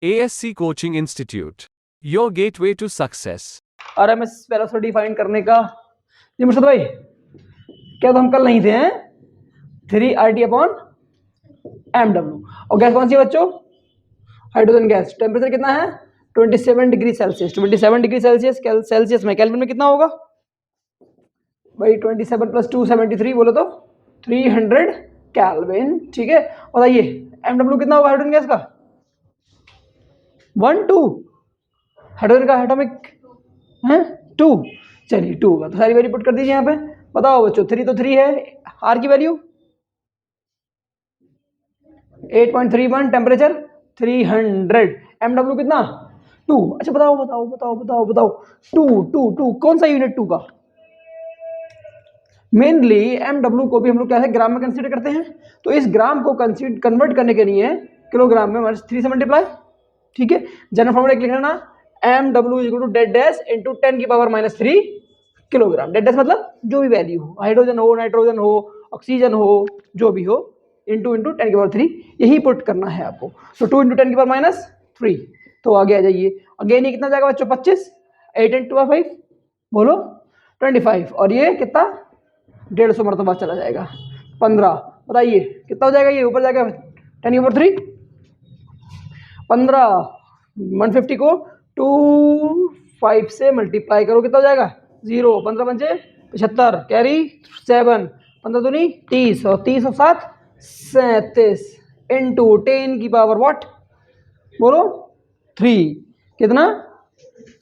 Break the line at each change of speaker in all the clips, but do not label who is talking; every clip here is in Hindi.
ASC Coaching Institute, your gateway to success.
RMS velocity define करने का जी मुर्शद भाई, क्या तो हम कल नहीं थे हैं 3RT/mW। और गैस कौन सी है बच्चों? Hydrogen gas. टेम्परेचर कितना है? 27 degree Celsius. 27 degree Celsius Celsius में केल्विन में कितना होगा भाई? 27 + 2 73, बोलो तो 300 केल्विन। ठीक है, बताइए mW कितना होगा हाइड्रोजन गैस का? 1 2। हाइड्रोजन का एटॉमिक है 2। चलिए 2 होगा, तो सारी वैल्यू पुट कर दीजिए यहाँ पे। बताओ बच्चों, 3 तो 3 है, आर की वैल्यू 8.31, टेम्परेचर 300, mW कितना? 2। अच्छा बताओ बताओ बताओ बताओ बताओ 2 2 2 कौन सा यूनिट 2 का? मेनली mW को भी हम लोग क्या है ग्राम में कंसीडर करते हैं, तो इस ग्राम को कन्वर्ट करने के लिए किलोग्राम में 3 से मल्टीप्लाई। ठीक है, जनरल फॉर्मूला एक लिख लेना, mW = dead dash into 10⁻³ kilogram. Dead dash मतलब जो भी वैल्यू हो, हाइड्रोजन हो, नाइट्रोजन हो, ऑक्सीजन हो, जो भी हो, इंटू 10⁻³ यही पुट करना है आपको। तो 2 × 10⁻³ तो आगे आ जाइए। अगेन ये कितना जाएगा बच्चों? 25। 8 × 2 = 5, बोलो 25। और ये कितना? 150 मरतबा चला जाएगा, 15। बताइए कितना हो जाएगा? ये ऊपर जाएगा 10⁻³ 15। 150 को 25 से मल्टीप्लाई करो, कितना हो जाएगा? 0। 15 × 5 = 75, कैरी 7, 15 दूनी 30, और 30 और 7 37 इंटू 10⁻, व्हाट बोलो 3। कितना?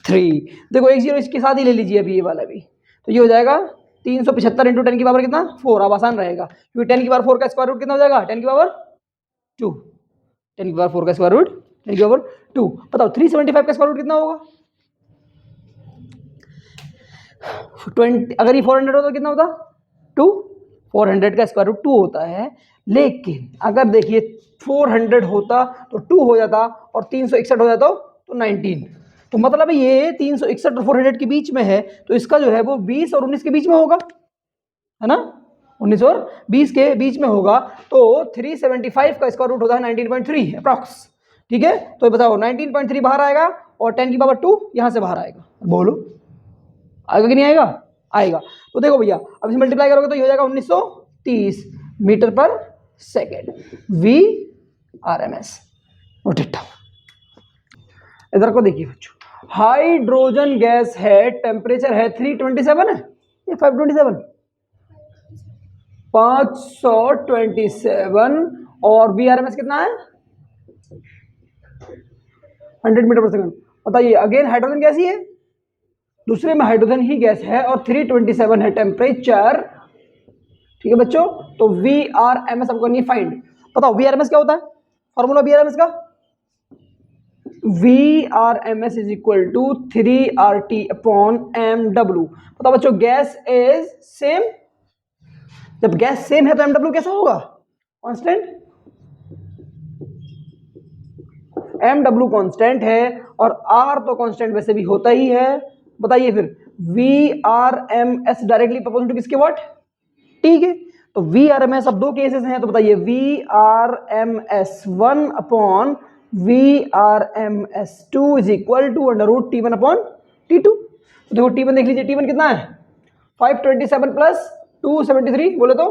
3। देखो एक 0 इसके साथ ही ले लीजिए अभी ये वाला भी, तो ये हो जाएगा 375 इंटू 10⁻, कितना? 4। अब आसान रहेगा क्योंकि 10⁻4 का स्क्वायर रूट कितना हो जाएगा? 10⁻2। 10⁻4 का स्क्वायर रूट 10⁻2। बताओ 375 का स्क्वायर रूट कितना होगा? 20। अगर ये 400 होता तो कितना होता? 2। 400 का स्क्वायर रूट 2 होता है, लेकिन अगर देखिए 400 होता तो 2 हो जाता, और 361 हो जाता तो 19। तो मतलब ये 361 और 400 के बीच में है, तो इसका जो है वो 20 और 19 के बीच में होगा, है ना? 19 और 20 के बीच में होगा। तो 375 का स्क्वायर रूट होता है 19.3 अप्रॉक्स। ठीक है, तो बताओ 19.3 बाहर आएगा और 10⁻2 यहाँ से बाहर आएगा, बोलो आएगा कि नहीं आएगा? आएगा। तो देखो भैया, अब इसे मल्टीप्लाई करोगे तो ये हो जाएगा 1930 मीटर पर second, VRMS। Note it down. इधर को देखिए बच्चों, हाइड्रोजन गैस है, टेम्परेचर है 327 है, ये 527 527, और VRMS कितना है? 100 मीटर पर सेकंड। बताइए अगेन हाइड्रोजन गैस ही है, दूसरे में हाइड्रोजन ही गैस है, और 327 है टेम्परेचर। ठीक है बच्चों, तो VRMS आपको नहीं फाइंड। बताओ VRMS क्या होता है? फॉर्मूला VRMS का VRMS = 3RT/mW। बताओ बच्चों, गैस इज सेम, जब गैस सेम है तो mW कैसा होगा? कांस्टेंट। mW कांस्टेंट है, और R तो कांस्टेंट वैसे भी होता ही है। बताइए फिर VRMS डायरेक्टली प्रोपोर्शनल टू किसके? व्हाट? ठीक है, तो VRMS अब दो केसेस हैं, तो बताइए VRMS 1/VRMS 2 = √T1/T2। तो देखो T1 देख लीजिए, T1 कितना है? 527 + 273, बोले तो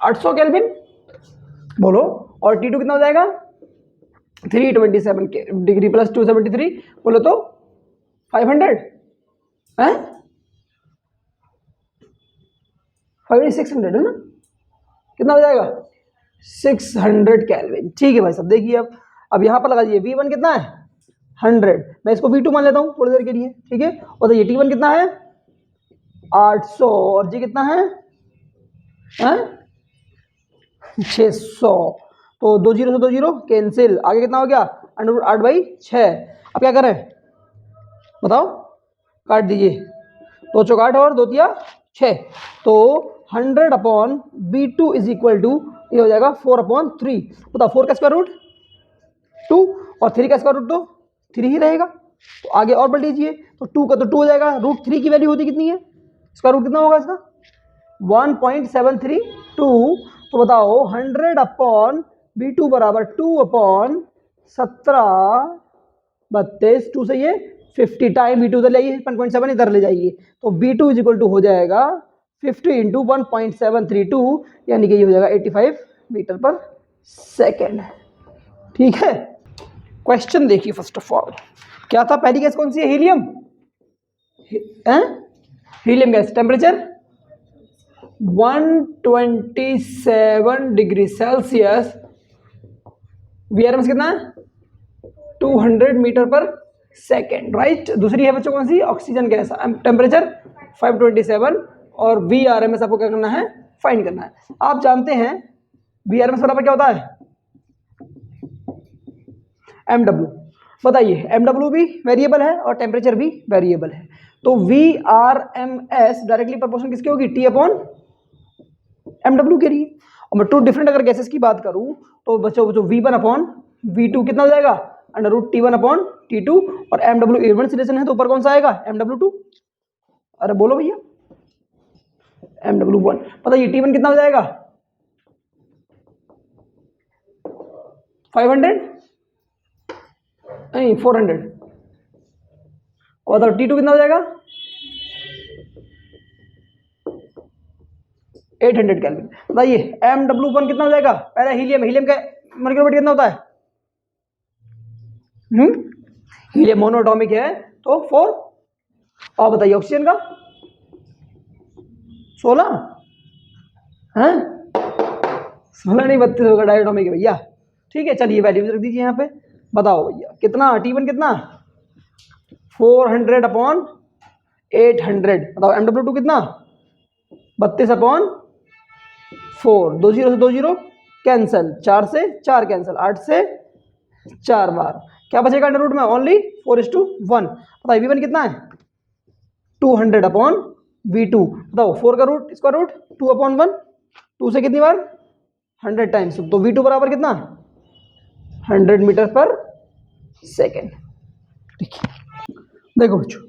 800 केल्विन, बोलो। और T2 कितना हो जाएगा? 327 डिग्री + 273, बोलो तो 500 है, 600 है ना? कितना हो जाएगा? 600 केल्विन। ठीक है भाई साहब, देखिए अब यहाँ पर लगा दीजिए V1 कितना है? 100। मैं इसको V2 मान लेता हूँ थोड़ी देर के लिए। ठीक है, और ये T1 कितना है? 800, और जी कितना है? 600। तो 2 0 से 2 0 कैंसिल, आगे कितना हो गया? √8/6। अब क्या करें बताओ? काट दीजिए, 2 चौक 8 और 2 तिया 6, तो 100/V2 = ये हो जाएगा 4/3। बताओ 4 का स्क्वायर रूट 2, और 3 का स्क्वायर रूट तो 3 ही रहेगा। तो आगे और बढ़ लीजिए, तो 2 का तो 2 हो जाएगा, √3 की वैल्यू होती कितनी है? स्क्वायर रूट कितना होगा इसका? 1.732। तो बताओ 100/V2 = 2/17 32, 2 से ये 50 टाइम V2 इधर ले आइए, 1.7 इधर ले जाइए, तो V2 इज इक्वल टू हो जाएगा 50 इंटू 1.732, यानी कि ये हो जाएगा 85 मीटर पर सेकेंड। ठीक है, क्वेश्चन देखिए। फर्स्ट ऑफ ऑल क्या था, पहली गैस कौन सी है, helium. Helium gas, temperature 127 degree Celsius, VRMS कितना है 200 मीटर पर सेकेंड, राइट। दूसरी है बच्चों कौन सी, ऑक्सीजन गैस, टेम्परेचर 527 और वीआरएमएस आपको क्या करना है, फाइंड करना है। आप जानते हैं वीआरएमएस बराबर क्या होता है, एमडब्ल्यू। बताइए, एमडब्ल्यू भी वेरिएबल है और टेम्परेचर भी वेरिएबल है, तो वीआरएमएस डायरेक्टली प्रोपोर्शनल किसकी होगी, टी अपॉन एमडब्ल्यू के लिए। और मैं 2 डिफरेंट अगर गैसेस की बात करूं तो बच्चों V1 अपॉन V2 कितना हो जाएगा, under root T1 upon T2, और एमडब्ल्यू इनवर्स रिलेशन है तो ऊपर कौन सा आएगा, MW2। अरे बोलो भैया, MW1। बताइए T1 कितना हो जाएगा 500 नहीं 400, और बताओ T2 कितना हो जाएगा 800 केल्विन। बताइए MW1 कितना हो जाएगा, पहला हीलियम, हीलियम का मॉलिक्यूलर वेट कितना होता है, हीलियम मोनोएटॉमिक है तो 4, और बताइए ऑक्सीजन का 16 है, 16 नहीं 32 होगा, डायटोमिक है भैया। ठीक है, चलिए वैल्यूज रख दीजिए यहाँ पे। बताओ भैया कितना, T1 कितना 400 अपॉन 800। बताओ MW2 कितना 32 अपॉन 4, 2 0 से 2 0 कैंसिल, 4 से 4 कैंसिल, 8 से 4 बार, क्या बचेगा अंडर रूट में, ओनली 4:1। बताइए V1 कितना है 200 अपॉन V2। बताओ 4 का रूट, इसका रूट 2 अपॉन 1, 2 से कितनी बार 100 टाइम्स, तो V2 बराबर कितना 100 मीटर पर सेकेंड। देखो बच्चों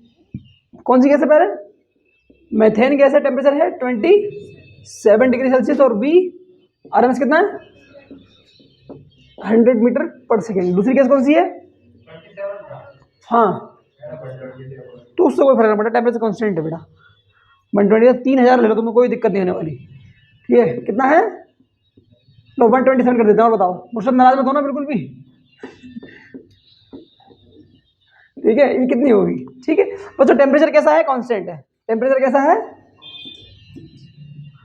कौन सी गैस है, पहले मेथेन गैस है, टेम्परेचर है 27 डिग्री सेल्सियस और वीआरएमएस कितना है 100 मीटर पर सेकेंड। दूसरी गैस कौन सी है, हाँ तो उससे कोई फर्क नहीं पड़ता, टेम्परेचर कांस्टेंट है बेटा, 120 3000 ले लो तुम्हें कोई दिक्कत नहीं होने वाली। ठीक है, कितना है, लो 127 कर देते हैं। और बताओ मुझसे नाराज मत होना बिल्कुल भी, ठीक है, ये कितनी होगी। ठीक है बच्चों, टेम्परेचर कैसा है, कांस्टेंट है, टेम्परेचर कैसा है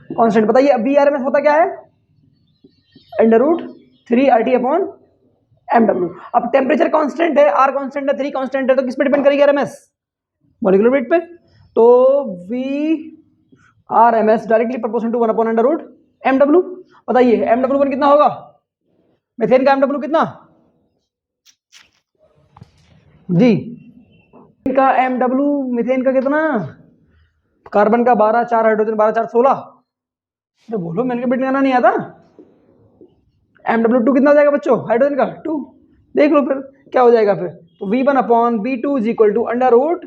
कांस्टेंट। बताइए अब वीआरएमएस होता क्या है, under root 3 RT upon MW। अब टेम्परेचर कांस्टेंट है, R कांस्टेंट है, 3 कांस्टेंट है, तो किस पे डिपेंड करेगी RMS, मॉलिक्यूलर वेट पे। तो VRMS directly proportional to 1 upon under root MW। बताइए MW1 कितना होगा, मेथेन का MW कितना जी, का MW मीथेन का कितना, कार्बन का 12, 4 हाइड्रोजन 12 4 16। अरे बोलो मैंने बेट गाना नहीं आता। MW2 कितना हो जाएगा बच्चों, हाइड्रोजन का 2, देख लो फिर क्या हो जाएगा फिर, तो V1 upon V2 is equal to under root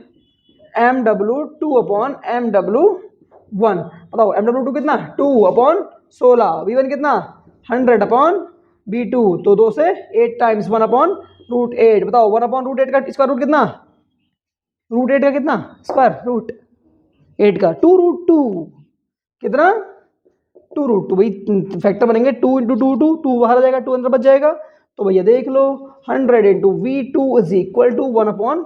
MW2 upon MW1। बताओ MW2 कितना 2 अपॉन 16, V1 कितना 100 अपॉन V2, तो 2 से 8 टाइम्स 1 अपॉन रूट 8। बताओ 1 अपॉन रूट 8 का इसका रूट कितना, रूट 8 का कितना स्क्वायर रूट 8 का 2 रूट 2 कितना 2 रूट 2। भाई फैक्टर बनेंगे 2 इंटू 2 2, 2 बाहर आ जाएगा, 2 अंदर बच जाएगा, तो भैया देख लो 100 into V2 is equal to 1 upon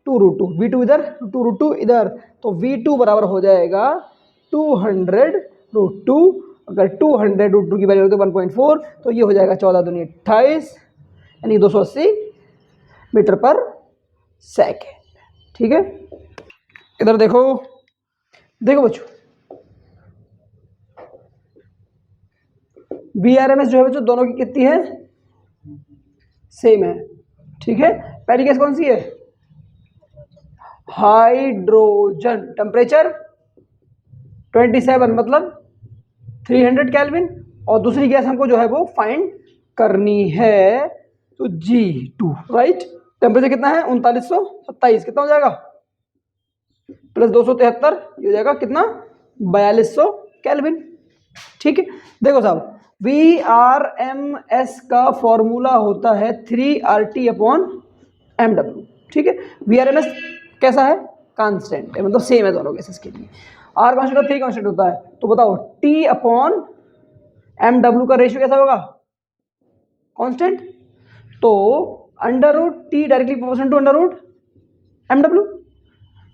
2 root 2, V2 इधर 2 रूट 2 इधर, तो V2 बराबर हो जाएगा 200 रूट 2। अगर 200 रूट 2 की वैल्यू होती है 1.4, तो ये हो जाएगा 14 दूनी 28, यानी 280 मीटर पर सेकेंड। ठीक है, इधर देखो, देखो बच्चों VRMS जो है बच्चों दोनों की कितनी है, सेम है। ठीक है, पहली गैस कौन सी है, हाइड्रोजन, टेम्परेचर 27 मतलब 300 केल्विन, और दूसरी गैस हमको जो है वो फाइंड करनी है, तो G2, राइट। टेम्परेचर कितना है 3927, कितना हो जाएगा प्लस 273, ये हो जाएगा कितना 4200 केल्विन। ठीक है, देखो साहब VRMS का फॉर्मूला होता है 3 RT अपॉन MW। ठीक है। VRMS कैसा है, कांस्टेंट है, मतलब सेम है दोनों केसेस के लिए। R कांस्टेंट और 3 कांस्टेंट होता है, तो बताओ T अपॉन MW का रेशियो कैसा होगा, कांस्टेंट। तो under root T directly proportional to under root MW,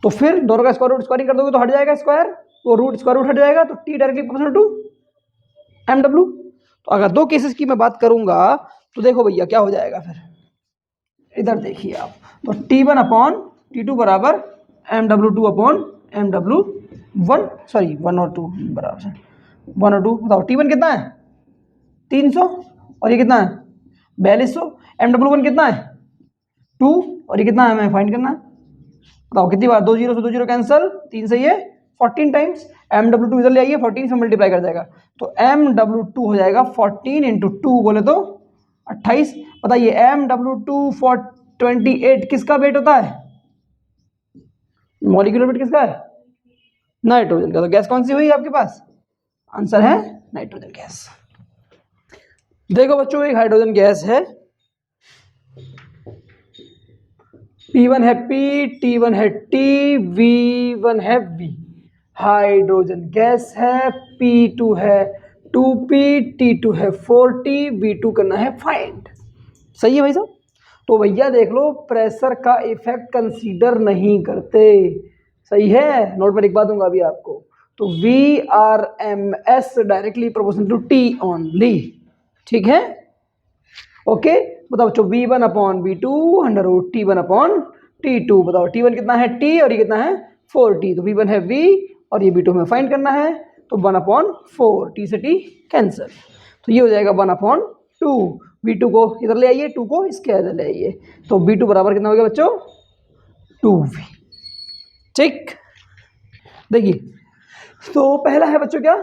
तो फिर दोनों का स्क्वायर रूट स्क्वायरिंग कर दोगे तो हट जाएगा स्क्वायर, तो रूट स्क्वायर रूट हट जाएगा, तो T directly proportional to MW। तो अगर दो केसेस की मैं बात करूंगा तो देखो भैया क्या हो जाएगा, फिर इधर देखिए आप, तो T1 अपॉन T2 बराबर MW2 अपॉन MW1, सॉरी 1 और 2 बराबर 1 और 2। बताओ T1 कितना है 300 और ये कितना है 4200, MW1 कितना है 2 और ये कितना है हमें फाइंड करना है। बताओ कितनी बार, 2 जीरो से 2 जीरो कैंसिल, 3 से ये 14 टाइम्स, MW2 इधर ले आइए 14 से मल्टीप्लाई कर जाएगा, तो MW2 हो जाएगा 14 इंटू 2 बोले तो 28। बताइए MW2 for 28 किसका वेट होता है, मॉलिक्यूलर वेट किसका है, नाइट्रोजन का। तो गैस कौन सी हुई आपके पास, आंसर है नाइट्रोजन गैस। देखो बच्चों एक हाइड्रोजन गैस है, P1 है P, T1 है T, V1 है V। हाइड्रोजन गैस है, P2 है 2P, T2 है 4T, V2 करना है फाइंड। सही है भाई साहब। तो भैया देख लो प्रेशर का इफेक्ट कंसीडर नहीं करते, सही है, नोट पर लिखवा दूंगा अभी आपको। तो VRMS directly proportional to T only, ठीक है, ओके। बताओ बच्चों V1 upon V2 under root T1 upon T2। बताओ T1 कितना है T और ये कितना है 4T, तो V1 है V और ये V2 हमें फाइंड करना है, तो 1 अपॉन 4, T से T कैंसिल, तो ये हो जाएगा 1 अपॉन 2। V2 को इधर ले आइए, 2 को इसके इधर ले आइए, तो V2 बराबर कितना हो गया बच्चों 2V, ठीक। देखिए तो पहला है बच्चों क्या,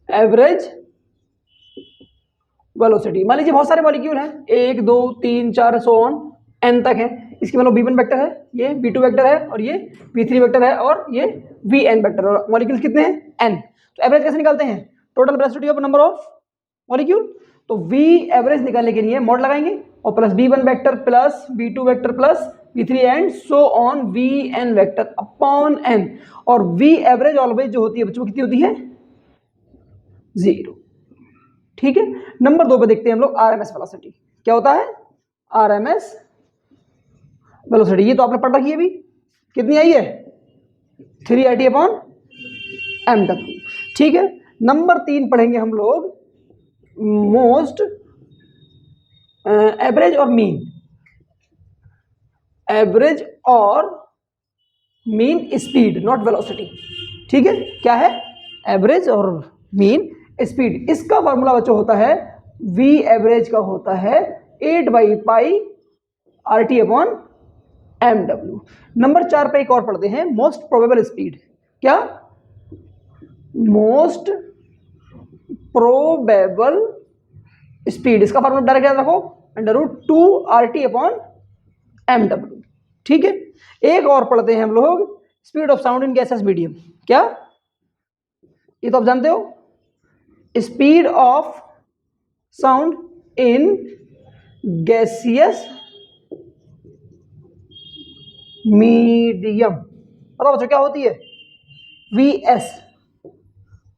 एवरेज वेलोसिटी। मान लीजिए बहुत सारे मॉलिक्यूल हैं, 1 2 3 4 सो ऑन n तक है, इसकी मतलब V1 वेक्टर है, ये V2 वेक्टर है और ये V3 वेक्टर है और ये Vn वेक्टर है, और मॉलिक्यूल्स कितने हैं n। तो एवरेज कैसे निकालते हैं, total velocity of number of molecule. तो V एवरेज निकालने के लिए मॉड लगाएंगे और plus V1 vector plus V2 vector plus V3 and so on Vn vector upon n, और V एवरेज ऑलवेज जो होती है बच्चों कितनी होती है 0, ठीक है। नंबर 2 पे देखते हैं हम लोग RMS वेलोसिटी, क्या होता है RMS वेलोसिटी, ये तो आपने पढ़ रखी है भी, कितनी आई है 3RT अपॉन MW, ठीक है। नंबर 3 पढ़ेंगे हम लोग मोस्ट एवरेज और मीन, एवरेज और मीन स्पीड नॉट वेलोसिटी, ठीक है। क्या है एवरेज और मीन स्पीड, इसका फॉर्मूला बच्चों होता है V एवरेज का होता है 8/π/RT अपॉन MW। नंबर 4 पे एक और पढ़ते हैं मोस्ट प्रोबेबल स्पीड, क्या मोस्ट प्रोबेबल स्पीड, इसका फॉर्मूला डायरेक्ट याद रखो √2RT अपॉन MW, ठीक है। एक और पढ़ते हैं हम लोग speed of sound in gaseous medium, क्या ये तो आप जानते हो, speed of sound in gaseous medium. बताओ बच्चों क्या होती है VS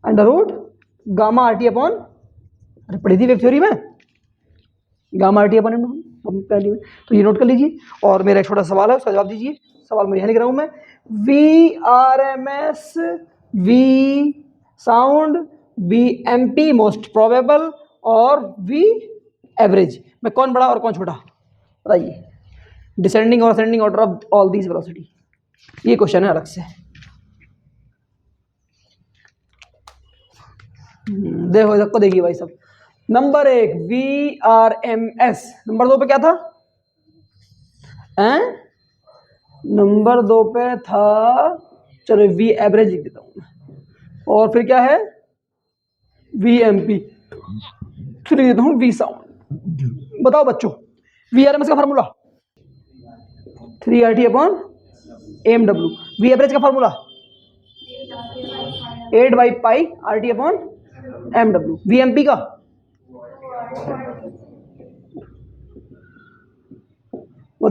√γRT अपॉन, अरे पढ़ी थी वेब थ्योरी में γRT अपॉन पहली में, तो ये नोट कर लीजिए। और मेरा एक छोटा सवाल है उसका जवाब दीजिए, सवाल मैं यहाँ लिख रहा हूँ मैं, VRMS V sound VMP most probable और V एवरेज में कौन बड़ा और कौन छोटा, बताइए। डिसेंडिंग और ascending order of all these velocity, ये क्वेश्चन है अलग से। देखो सबको देखिए भाई सब। नंबर 1 VRMS, नंबर 2 पे क्या था नंबर 2 पे था, चलो V एवरेज लिख देता हूँ, और फिर क्या है VMP, फिर लिख देता हूँ V साउंड। बताओ बच्चों VRMS का formula 3RT upon MW, V average का formula 8/π/RT upon MW, VMP का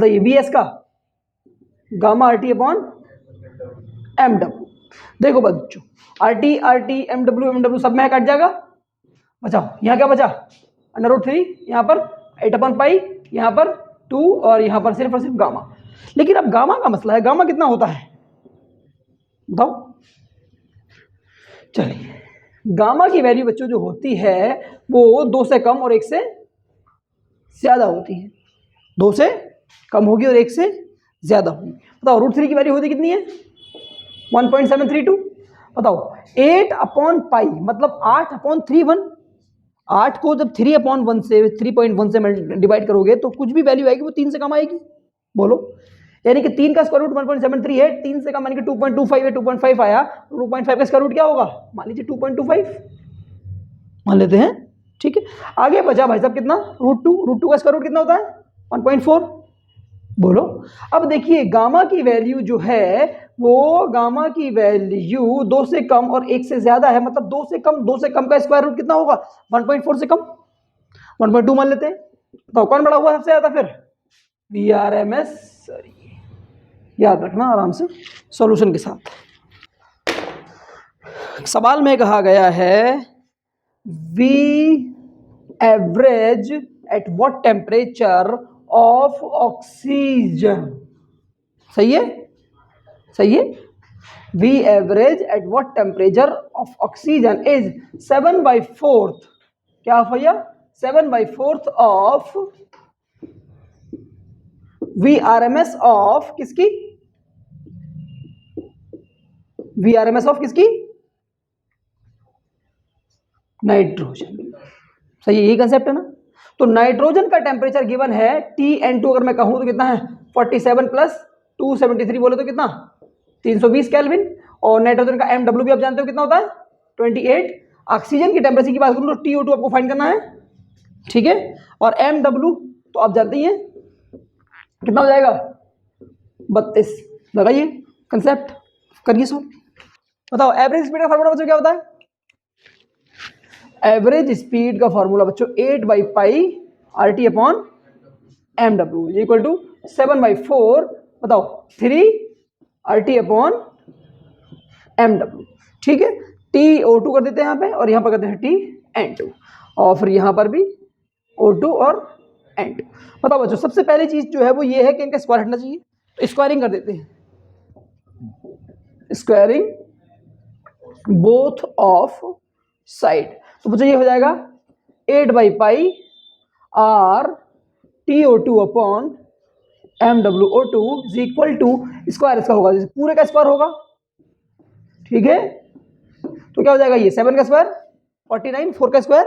बताइए वी एस का gamma R T upon M W. देखो बच्चों आर टी एम डब्ल्यू सब में कट जाएगा, बचाओ यहाँ क्या बचा √3, यहाँ पर 8/पाई, यहाँ पर 2 और यहाँ पर सिर्फ और सिर्फ गामा। लेकिन अब गामा का मसला है, गामा कितना होता है बताओ। चलिए गामा की वैल्यू बच्चों जो होती है वो 2 से कम और 1 से ज्यादा होती है, 2 से कम होगी और 1 से ज्यादा होगी। बताओ √3 की वैल्यू होती कितनी है 1.732। बताओ 8/पाई मतलब 8/31। 8 को जब 3/1 से 3.1 से डिवाइड करोगे तो कुछ भी वैल्यू आएगी वो 3 से कम आएगी। बोलो यानी कि 3 का स्क्वायर रूट 1.73 है, 3 से कम यानी कि 2.25 है, 2.5 आया, 2.5 का स्क्वायर रूट क्या होगा मान लीजिए 2.25 मान लेते हैं, ठीक है। आगे बचा भाई साहब कितना √2 का स्क्वायर रूट कितना होता है 1.4। बोलो अब देखिए गामा की वैल्यू जो है वो गामा की वैल्यू 2 से कम और 1 से ज्यादा है, मतलब 2 से कम का स्क्वायर रूट कितना होगा 1.4 से कम 1.2 मान लेते हैं। तो कौन बड़ा हुआ सबसे ज्यादा फिर VRMS। याद रखना आराम से सॉल्यूशन के साथ। सवाल में कहा गया है V average at what temperature of oxygen. सही है, सही है। V average at what temperature of oxygen is 7/4 क्या भैया 7/4 ऑफ VRMS ऑफ किसकी VRMS ऑफ किसकी नाइट्रोजन। सही है, यही कंसेप्ट है ना। तो नाइट्रोजन का टेम्परेचर गिवन है TN2 अगर मैं कहूं तो कितना है 47 + 273 बोले तो कितना 320 केल्विन। और नाइट्रोजन का MW भी आप जानते हो कितना होता है 28। ऑक्सीजन की टेम्परेचर की बात करूं तो TO2 आपको फाइंड करना है, ठीक है। और MW तो आप जानते ही हैं कितना हो जाएगा 32। लगाइए कंसेप्ट करिए सॉल्व। बताओ एवरेज स्पीड का फार्मूला बच्चों क्या होता है। एवरेज स्पीड का फार्मूला बच्चों 8/पाई RT upon MW equal to 7/4 बताओ 3 RT अपॉन MW, ठीक है। TO2 कर देते हैं यहाँ पे और यहाँ पर करते हैं TN2 और फिर यहाँ पर भी O2 और N2। बताओ बच्चों सबसे पहली चीज जो है वो ये है कि इनका स्क्वायर हटना चाहिए, तो स्क्वायरिंग कर देते हैं। स्क्वायरिंग बोथ ऑफ साइड तो बच्चों ये हो जाएगा 8/पाई RTO2 upon MWO2 is equal to square इसका होगा जैसे पूरे का स्क्वायर होगा, ठीक है। तो क्या हो जाएगा ये 7 का स्क्वायर 49, 4 का स्क्वायर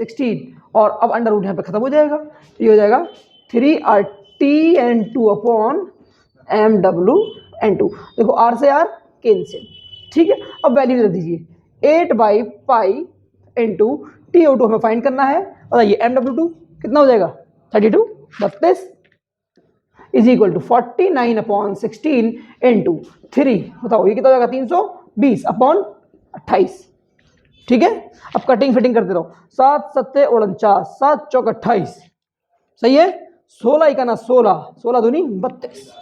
16 और अब अंडर रूट यहाँ पे खत्म हो जाएगा। तो ये हो जाएगा 3RTN2 अपॉन MWN2। देखो R से R कैंसिल, ठीक है। अब वैल्यू रख दीजिए 8/पाई इंटू TO2 हमें फाइंड करना है। बताइए MW2 कितना हो जाएगा 32 इज इक्वल टू 49/16 इंटू 3 बताओ ये कितना हो जाएगा 320/28, ठीक है। अब कटिंग फिटिंग करते रहो 7 7 49 7 चौक 28 सही है। 16 इकाना 16 16 दूनी 32,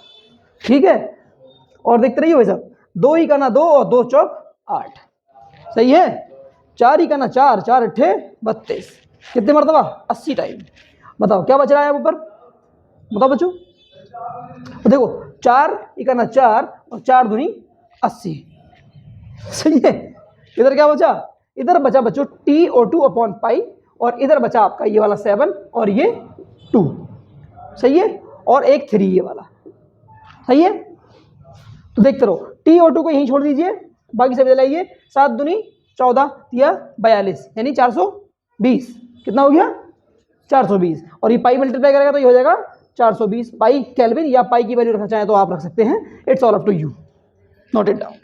ठीक है। और देखते रहिए भाई साहब 2 इकाना 2 और 2 चौक 8 सही है। 4 इकाना 4 4 अट्ठे 32 कितने मरतबा 80 टाइम। बताओ क्या बच रहा है ऊपर बताओ बच्चों। तो देखो 4 इकाना 4 और 4 दूनी 80 सही है। इधर क्या बचा इधर बचा बच्चों TO2 अपॉन पाई और इधर बचा आपका ये वाला 7 और ये 2 सही है और एक 3 ये वाला सही है। तो देखते रहो TO2 को यहीं छोड़ दीजिए बाकी सब जलाइए 7 दूनी 14 या 42 यानी 420 कितना हो गया 420 और ये पाई मल्टीप्लाई करेगा तो ये हो जाएगा 420 पाई केल्विन या पाई की वैल्यू रखना चाहें तो आप रख सकते हैं। It's all up to you, note it down.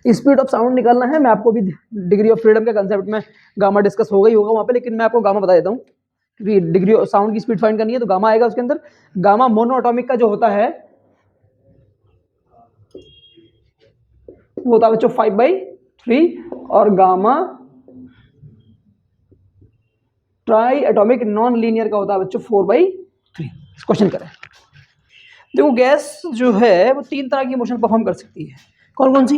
Speed of sound निकालना है। मैं आपको भी डिग्री ऑफ फ्रीडम के कंसेप्ट में गामा डिस्कस हो गई होगा वहाँ पे, लेकिन मैं आपको गामा बता देता हूँ क्योंकि डिग्री ऑफ साउंड की स्पीड फाइंड करनी है तो गामा आएगा उसके अंदर। गामा मोनोएटॉमिक का जो होता है वो होता है बच्चों 5/3 और gamma try atomic non linear का होता है बच्चों 4/3। क्वेश्चन करें। देखो गैस जो है वो 3 तरह की मोशन परफॉर्म कर सकती है। कौन कौन सी?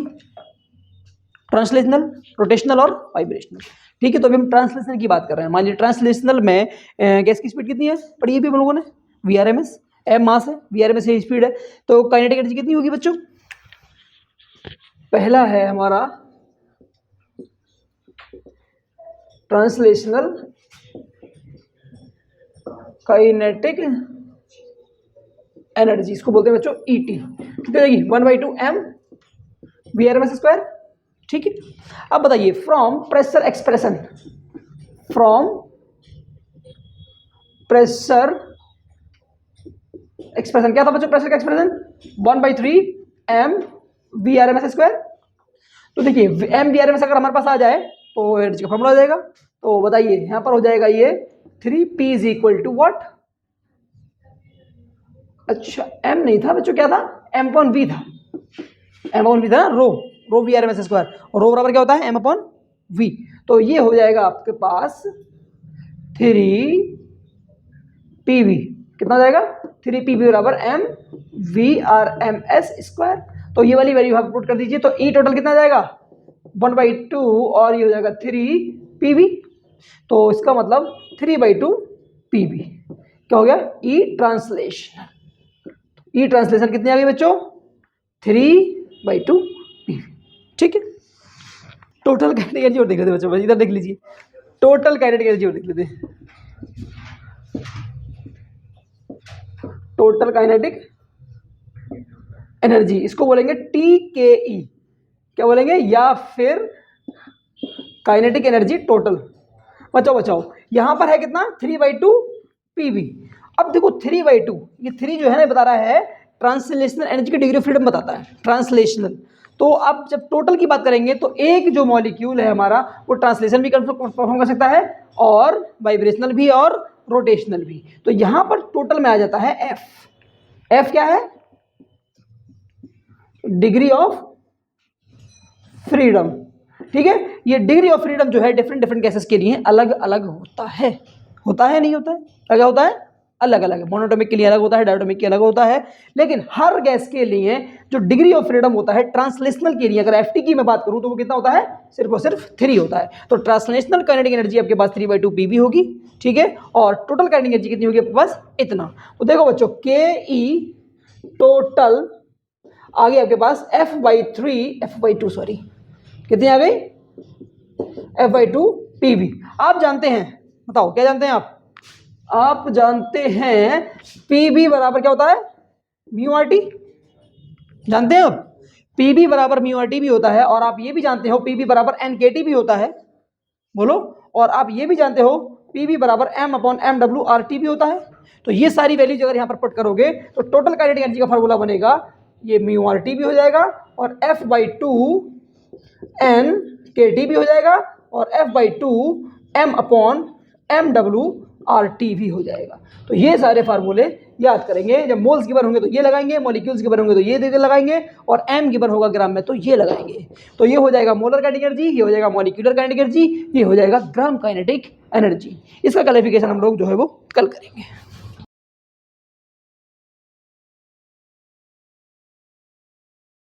ट्रांसलेशनल, रोटेशनल और वाइब्रेशनल। ठीक है, तो अभी हम ट्रांसलेशनल की बात कर रहे हैं। मान लीजिए ट्रांसलेशनल में गैस की स्पीड कितनी है, पढ़ी भी हम लोगों ने, VRMS। एम मास है, VRMS से स्पीड है, तो काइनेटिक एनर्जी कितनी होगी बच्चों? पहला है हमारा ट्रांसलेशनल काइनेटिक एनर्जी, इसको बोलते हैं बच्चों ET। कितनी होगी? 1/2 m VRMS स्क्वायर। ठीक है, अब बताइए from pressure expression, from pressure expression क्या था बच्चों? प्रेशर का एक्सप्रेशन 1/3 m VRMS स्क्वायर। तो देखिए m VRMS अगर हमारे पास आ जाए तो एनर्जी का फॉर्मूला आ जाएगा। तो बताइए यहां पर हो जाएगा ये 3p is equal to what? अच्छा m नहीं था बच्चों, क्या था? m/v था, m/v था, रो VRMS स्क्वायर, और रो बराबर क्या होता है? m/v। तो ये हो जाएगा आपके पास 3pv। कितना हो जाएगा? 3pv बराबर m VRMS स्क्वायर। तो ये वाली वैल्यू आप पुट कर दीजिए, तो E टोटल कितना आ जाएगा? 1/2 और ये हो जाएगा 3pv। तो इसका मतलब 3/2 pv। क्या हो गया? E translation. E ट्रांसलेशन कितनी आ गई बच्चों? 3/2 pv। ठीक है, टोटल काइनेटिक एनर्जी और देख लेते बच्चों, बस इधर देख लीजिए, टोटल काइनेटिक एनर्जी और देख लेते हैं। टोटल काइनेटिक एनर्जी इसको बोलेंगे TKE। क्या बोलेंगे? या फिर काइनेटिक एनर्जी टोटल। बचाओ यहां पर है कितना? 3/2 pv। अब देखो 3/2, ये 3 जो है ना बता रहा है ट्रांसलेशनल एनर्जी की डिग्री ऑफ फ्रीडम बताता है, ट्रांसलेशनल। तो अब जब टोटल की बात करेंगे तो एक जो मॉलिक्यूल है हमारा वो ट्रांसलेशन भी परफॉर्म कर सकता है और वाइब्रेशनल भी और रोटेशनल भी। तो यहां पर टोटल में आ जाता है F क्या है? Degree of freedom. ठीक है, ये डिग्री ऑफ फ्रीडम जो है डिफरेंट गैसेस के लिए अलग अलग होता है नहीं होता है? क्या होता है? अलग अलग है। मोनोटॉमिक के लिए अलग होता है, डायटोमिक के अलग होता है, लेकिन हर गैस के लिए जो डिग्री ऑफ फ्रीडम होता है ट्रांसलेशनल के लिए, अगर FT की मैं बात करूं तो वो कितना होता है? सिर्फ और सिर्फ 3 होता है। तो ट्रांसलेशनल काइनेटिक एनर्जी आपके पास 3/2 pv होगी। ठीक है, और टोटल काइनेटिक एनर्जी कितनी होगी आपके पास? इतना। तो देखो बच्चों KE टोटल आ गई आपके पास F/2 सॉरी, कितनी आ गई? F/2 pv। आप जानते हैं, बताओ क्या जानते हैं आप जानते हैं pv बराबर क्या होता है? μRT। जानते हैं आप pv बराबर μRT भी होता है, और आप ये भी जानते हो pv बराबर nKT भी होता है। बोलो, और आप ये भी जानते हो pv बराबर m/mWRT भी होता है। तो ये सारी वैल्यूज अगर यहाँ पर पुट करोगे तो टोटल काइनेटिक एनर्जी का फार्मूला बनेगा, ये μRT भी हो जाएगा और F/2 nKT भी हो जाएगा और F/2 m/mWRT भी हो जाएगा। तो ये सारे फार्मूले याद करेंगे। जब मोल्स गिवन होंगे तो ये लगाएंगे, मॉलिक्यूल्स गिवन होंगे तो ये दे लगाएंगे, और m गिवन होगा ग्राम में तो ये लगाएंगे। तो ये हो जाएगा मोलर काइनेटिक एनर्जी, ये हो जाएगा मॉलिक्यूलर काइनेटिक एनर्जी, ये हो जाएगा ग्राम काइनेटिक एनर्जी। इसका क्लैरिफिकेशन हम लोग जो है वो कल करेंगे।